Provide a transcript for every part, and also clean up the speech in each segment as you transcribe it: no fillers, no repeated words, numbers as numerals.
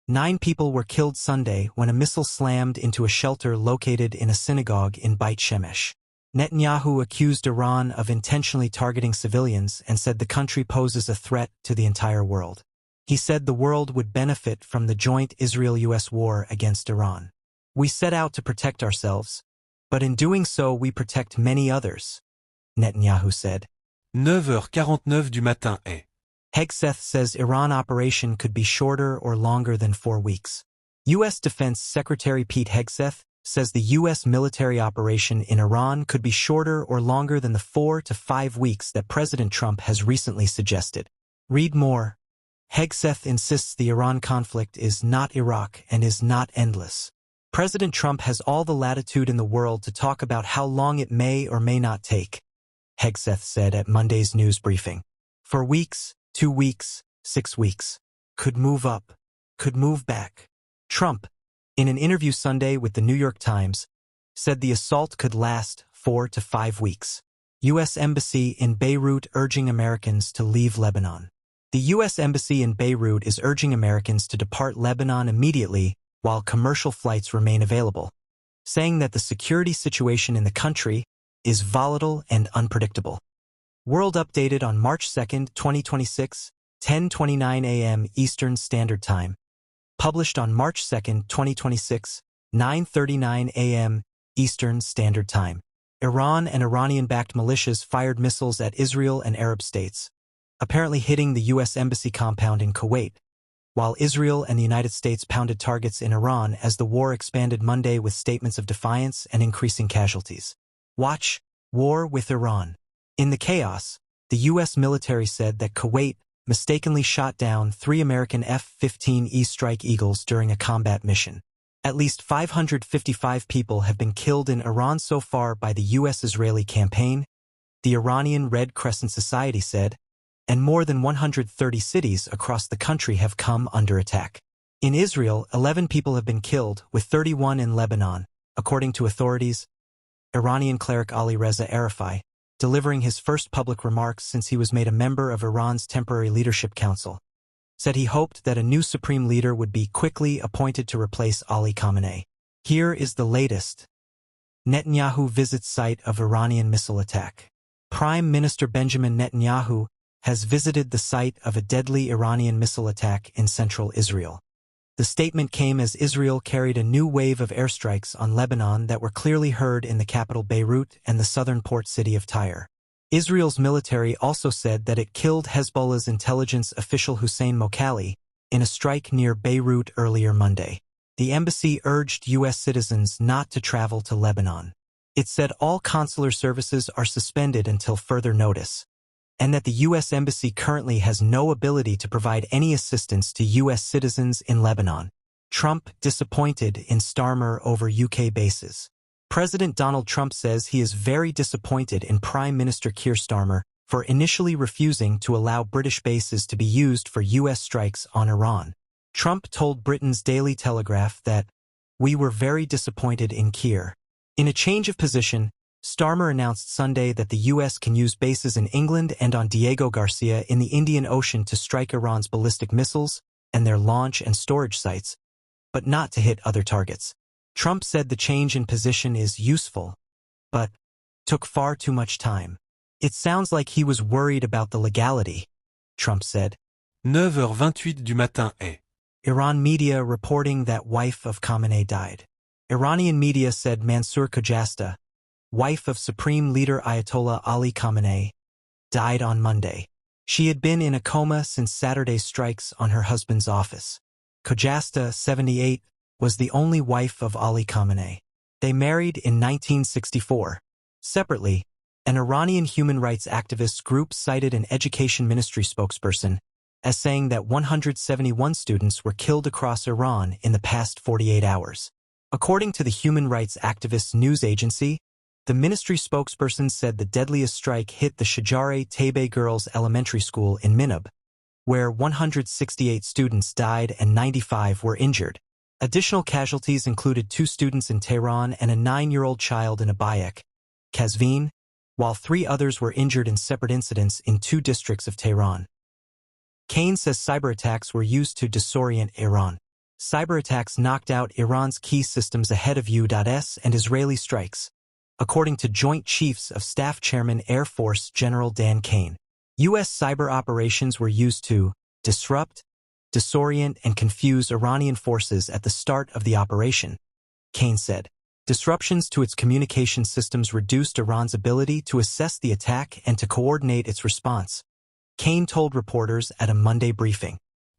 9 people were killed Sunday when a missile slammed into a shelter located in a synagogue in Beit Shemesh. Netanyahu accused Iran of intentionally targeting civilians and said the country poses a threat to the entire world. He said the world would benefit from the joint Israel-U.S. war against Iran. We set out to protect ourselves, but in doing so we protect many others, Netanyahu said. 9h49 du matin est. Hegseth says Iran operation could be shorter or longer than 4 weeks. U.S. Defense Secretary Pete Hegseth says the U.S. military operation in Iran could be shorter or longer than the 4 to 5 weeks that President Trump has recently suggested. Read more. Hegseth insists the Iran conflict is not Iraq and is not endless. President Trump has all the latitude in the world to talk about how long it may or may not take, Hegseth said at Monday's news briefing. For weeks, 2 weeks, 6 weeks. Could move up, could move back. Trump, in an interview Sunday with the New York Times, said the assault could last 4 to 5 weeks. U.S. Embassy in Beirut urging Americans to leave Lebanon. The U.S. Embassy in Beirut is urging Americans to depart Lebanon immediately while commercial flights remain available, saying that the security situation in the country is volatile and unpredictable. World updated on March 2, 2026, 10:29 a.m. Eastern Standard Time. Published on March 2, 2026, 9:39 a.m. Eastern Standard Time. Iran and Iranian-backed militias fired missiles at Israel and Arab states, apparently hitting the U.S. Embassy compound in Kuwait, while Israel and the United States pounded targets in Iran as the war expanded Monday with statements of defiance and increasing casualties. Watch, War with Iran. In the chaos, the U.S. military said that Kuwait mistakenly shot down 3 American F-15E Strike Eagles during a combat mission. At least 555 people have been killed in Iran so far by the U.S. Israeli campaign, the Iranian Red Crescent Society said, and more than 130 cities across the country have come under attack. In Israel, 11 people have been killed, with 31 in Lebanon, according to authorities. Iranian cleric Alireza Arafi, delivering his first public remarks since he was made a member of Iran's Temporary Leadership Council, said he hoped that a new supreme leader would be quickly appointed to replace Ali Khamenei. Here is the latest. Netanyahu visits site of Iranian missile attack. Prime Minister Benjamin Netanyahu has visited the site of a deadly Iranian missile attack in central Israel. The statement came as Israel carried a new wave of airstrikes on Lebanon that were clearly heard in the capital Beirut and the southern port city of Tyre. Israel's military also said that it killed Hezbollah's intelligence official Hussein Mokhali in a strike near Beirut earlier Monday. The embassy urged U.S. citizens not to travel to Lebanon. It said all consular services are suspended until further notice, and that the U.S. Embassy currently has no ability to provide any assistance to U.S. citizens in Lebanon. Trump disappointed in Starmer over UK bases. President Donald Trump says he is very disappointed in Prime Minister Keir Starmer for initially refusing to allow British bases to be used for U.S. strikes on Iran. Trump told Britain's Daily Telegraph that, "We were very disappointed in Keir." In a change of position, Starmer announced Sunday that the U.S. can use bases in England and on Diego Garcia in the Indian Ocean to strike Iran's ballistic missiles and their launch and storage sites, but not to hit other targets. Trump said the change in position is useful, but took far too much time. It sounds like he was worried about the legality, Trump said. 9h28 du matin est. Iran media reporting that wife of Khamenei died. Iranian media said Mansour Khojasta, wife of Supreme Leader Ayatollah Ali Khamenei, died on Monday. She had been in a coma since Saturday's strikes on her husband's office. Khojasta, 78, was the only wife of Ali Khamenei. They married in 1964. Separately, an Iranian human rights activist group cited an education ministry spokesperson as saying that 171 students were killed across Iran in the past 48 hours. According to the human rights activist news agency, the ministry spokesperson said the deadliest strike hit the Shajare Taybeh Girls Elementary School in Minab, where 168 students died and 95 were injured. Additional casualties included 2 students in Tehran and a 9-year-old child in Abayek, Kazvin, while 3 others were injured in separate incidents in 2 districts of Tehran. Kane says cyber attacks were used to disorient Iran. Cyber attacks knocked out Iran's key systems ahead of U.S and Israeli strikes, according to Joint Chiefs of Staff Chairman Air Force General Dan Kane. U.S. cyber operations were used to disrupt, disorient, and confuse Iranian forces at the start of the operation, Kane said. Disruptions to its communication systems reduced Iran's ability to assess the attack and to coordinate its response, Kane told reporters at a Monday briefing.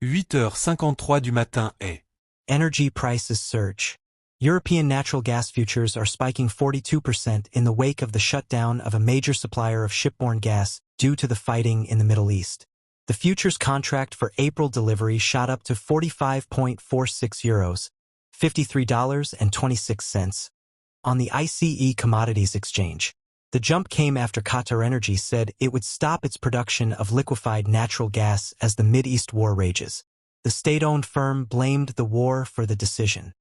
8h53 du matin est. Energy prices surge. European natural gas futures are spiking 42% in the wake of the shutdown of a major supplier of shipborne gas due to the fighting in the Middle East. The futures contract for April delivery shot up to €45.46, $53.26, on the ICE Commodities Exchange. The jump came after QatarEnergy said it would stop its production of liquefied natural gas as the Mideast war rages. The state-owned firm blamed the war for the decision.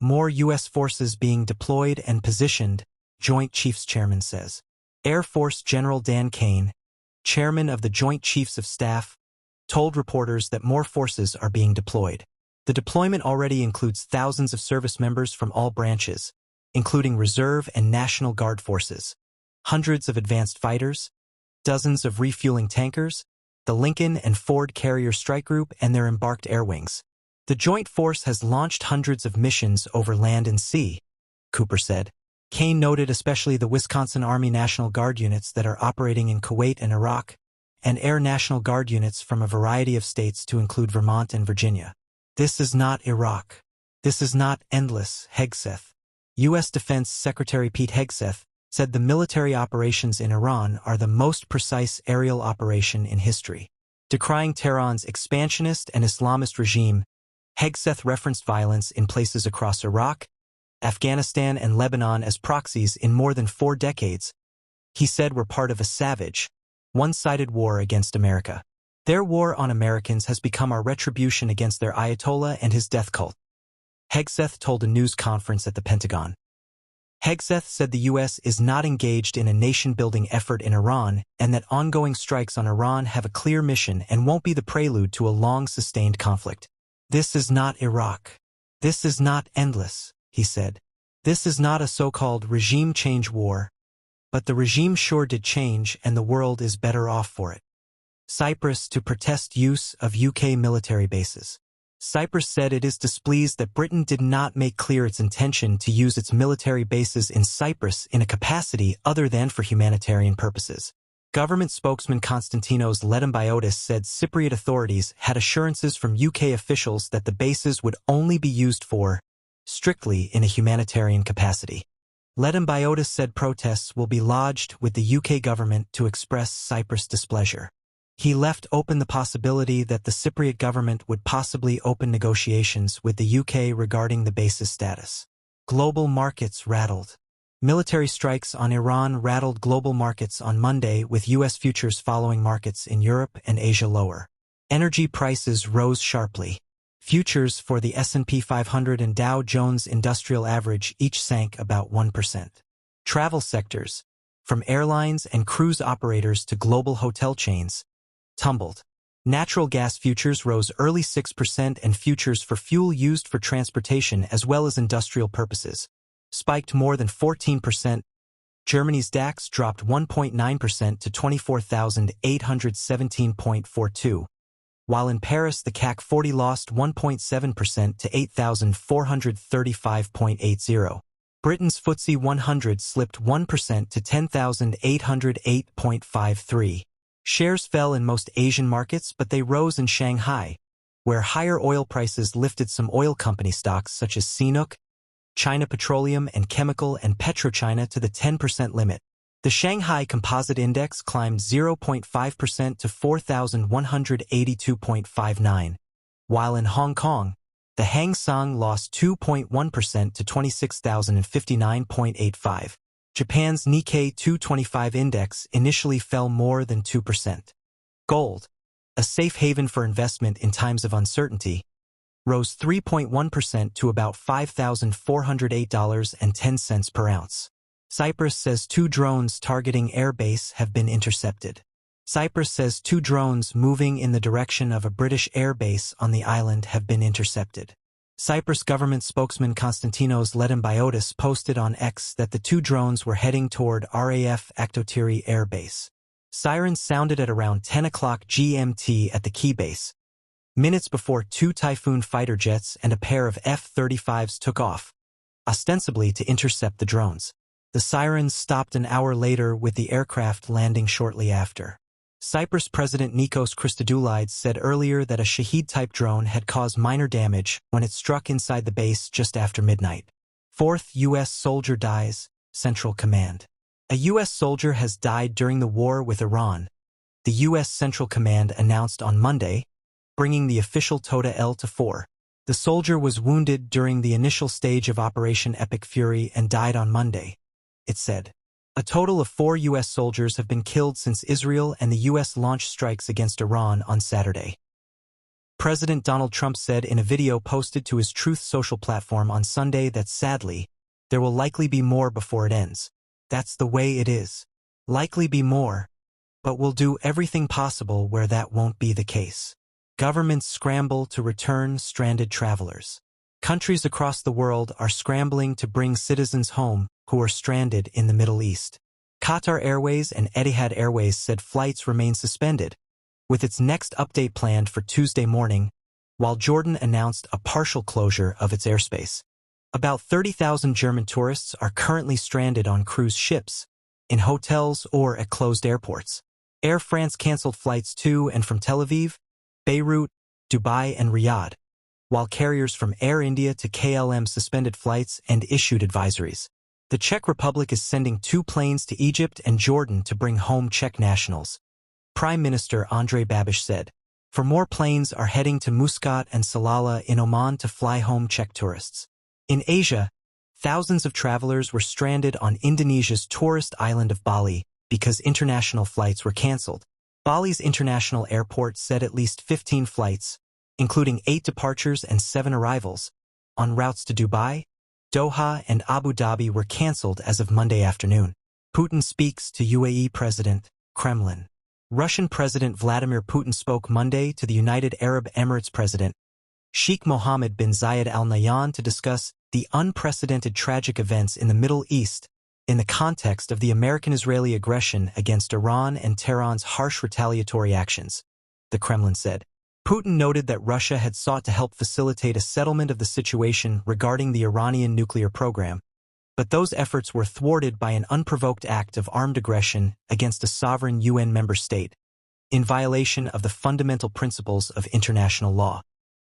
More U.S. forces being deployed and positioned, Joint Chiefs Chairman says. Air Force General Dan Kane, chairman of the Joint Chiefs of Staff, told reporters that more forces are being deployed. The deployment already includes thousands of service members from all branches, including Reserve and National Guard forces, hundreds of advanced fighters, dozens of refueling tankers, the Lincoln and Ford Carrier Strike Group and their embarked air wings. The joint force has launched hundreds of missions over land and sea, Cooper said. Kane noted especially the Wisconsin Army National Guard units that are operating in Kuwait and Iraq, and Air National Guard units from a variety of states to include Vermont and Virginia. This is not Iraq. This is not endless, Hegseth. U.S. Defense Secretary Pete Hegseth said the military operations in Iran are the most precise aerial operation in history. Decrying Tehran's expansionist and Islamist regime, Hegseth referenced violence in places across Iraq, Afghanistan, and Lebanon as proxies in more than 4 decades, he said were part of a savage, one-sided war against America. Their war on Americans has become our retribution against their Ayatollah and his death cult, Hegseth told a news conference at the Pentagon. Hegseth said the U.S. is not engaged in a nation-building effort in Iran and that ongoing strikes on Iran have a clear mission and won't be the prelude to a long-sustained conflict. This is not Iraq. This is not endless, he said. This is not a so-called regime change war, but the regime sure did change and the world is better off for it. Cyprus to protest use of UK military bases. Cyprus said it is displeased that Britain did not make clear its intention to use its military bases in Cyprus in a capacity other than for humanitarian purposes. Government spokesman Konstantinos Ledambiotis said Cypriot authorities had assurances from UK officials that the bases would only be used for, strictly in a humanitarian capacity. Ledambiotis said protests will be lodged with the UK government to express Cyprus' displeasure. He left open the possibility that the Cypriot government would possibly open negotiations with the UK regarding the base's status. Global markets rattled. Military strikes on Iran rattled global markets on Monday, with U.S. futures following markets in Europe and Asia lower. Energy prices rose sharply. Futures for the S&P 500 and Dow Jones Industrial Average each sank about 1%. Travel sectors, from airlines and cruise operators to global hotel chains, tumbled. Natural gas futures rose early 6% and futures for fuel used for transportation as well as industrial purposes spiked more than 14%. Germany's DAX dropped 1.9% to 24,817.42, while in Paris the CAC 40 lost 1.7% to 8,435.80. Britain's FTSE 100 slipped 1% to 10,808.53. Shares fell in most Asian markets, but they rose in Shanghai, where higher oil prices lifted some oil company stocks such as CNOOC, China Petroleum and Chemical, and PetroChina to the 10% limit. The Shanghai Composite Index climbed 0.5% to 4,182.59, while in Hong Kong, the Hang Seng lost 2.1% to 26,059.85. Japan's Nikkei 225 index initially fell more than 2%. Gold, a safe haven for investment in times of uncertainty, rose 3.1% to about $5,408.10 per ounce. Cyprus says 2 drones targeting air base have been intercepted. Cyprus says 2 drones moving in the direction of a British air base on the island have been intercepted. Cyprus government spokesman Konstantinos Ledembiotis posted on X that the two drones were heading toward RAF Aktotiri Air Base. Sirens sounded at around 10 o'clock GMT at the key base, minutes before two Typhoon fighter jets and a pair of F-35s took off, ostensibly to intercept the drones. The sirens stopped an hour later with the aircraft landing shortly after. Cyprus President Nikos Christodoulides said earlier that a Shahed-type drone had caused minor damage when it struck inside the base just after midnight. Fourth U.S. soldier dies, Central Command. A U.S. soldier has died during the war with Iran, the U.S. Central Command announced on Monday, bringing the official total to 4. The soldier was wounded during the initial stage of Operation Epic Fury and died on Monday, it said. A total of 4 U.S. soldiers have been killed since Israel and the U.S. launched strikes against Iran on Saturday. President Donald Trump said in a video posted to his Truth Social platform on Sunday that sadly, there will likely be more before it ends. That's the way it is. Likely be more, but we'll do everything possible where that won't be the case. Governments scramble to return stranded travelers. Countries across the world are scrambling to bring citizens home who are stranded in the Middle East. Qatar Airways and Etihad Airways said flights remain suspended, with its next update planned for Tuesday morning, while Jordan announced a partial closure of its airspace. About 30,000 German tourists are currently stranded on cruise ships, in hotels or at closed airports. Air France canceled flights to and from Tel Aviv, Beirut, Dubai, and Riyadh, while carriers from Air India to KLM suspended flights and issued advisories. The Czech Republic is sending 2 planes to Egypt and Jordan to bring home Czech nationals. Prime Minister Andrej Babiš said, 4 more planes are heading to Muscat and Salalah in Oman to fly home Czech tourists. In Asia, thousands of travelers were stranded on Indonesia's tourist island of Bali because international flights were canceled. Bali's international airport said at least 15 flights, including 8 departures and 7 arrivals, on routes to Dubai, Doha, and Abu Dhabi were canceled as of Monday afternoon. Putin speaks to UAE President, Kremlin. Russian President Vladimir Putin spoke Monday to the United Arab Emirates President, Sheikh Mohammed bin Zayed Al Nahyan, to discuss the unprecedented tragic events in the Middle East in the context of the American-Israeli aggression against Iran and Tehran's harsh retaliatory actions, the Kremlin said. Putin noted that Russia had sought to help facilitate a settlement of the situation regarding the Iranian nuclear program, but those efforts were thwarted by an unprovoked act of armed aggression against a sovereign UN member state, in violation of the fundamental principles of international law.